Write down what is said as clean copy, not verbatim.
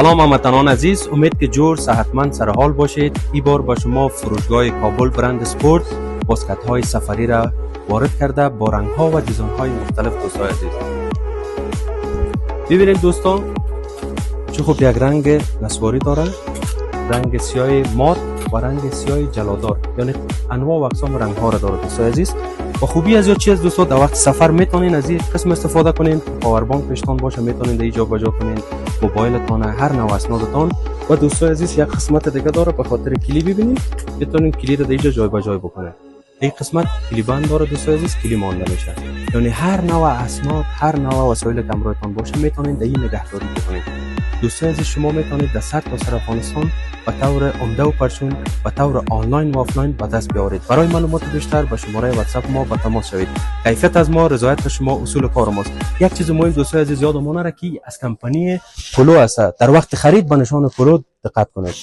سلام هموطنان عزیز، امید که جور صحتمند سر حال باشید. این بار با شما فروشگاه کابل برند اسپورت باسکت های سفری را وارد کرده با رنگ ها و دیزاین های مختلف. دوستان عزیز ببینید دوستان چه خوب یک رنگ نسواری داره، رنگ سیاه مات و رنگ سیاه جلادار، یعنی انواع و اقسام رنگ ها را داره. دوستان عزیز و خوبی از یا چیز دوستان در وقت سفر میتونین از این قسم استفاده کنین. پاور بانک پیشتون باشه میتونین در اینجا بجا کنین، موبایلتون، هر نوع اسنادتون. و دوستان عزیز یک قسمت دیگه داره به خاطر کلی. ببینید میتونین کلی رو در اینجا جای به جای بکنین. این قسمت کلی بند داره دوستان عزیز، کلی مانده میشه، یعنی هر نوع اسناد، هر نوع وسایل که همراهتون باشه میتونین در این نگهداری بکنین. دوستان عزیز شما میتونید در سر تا سر افغانستان به طور عمده و پرچون به طور آنلاین و آفلاین به دست بیاورید. برای معلومات بیشتر به شماره واتساپ ما به تماس شوید. کیفیت از ما، رضایت شما اصول کار ماست. یک چیز مهم دوستان عزیز یادمون نره که از کمپانی پولو است. در وقت خرید به نشان پولو دقت کنید.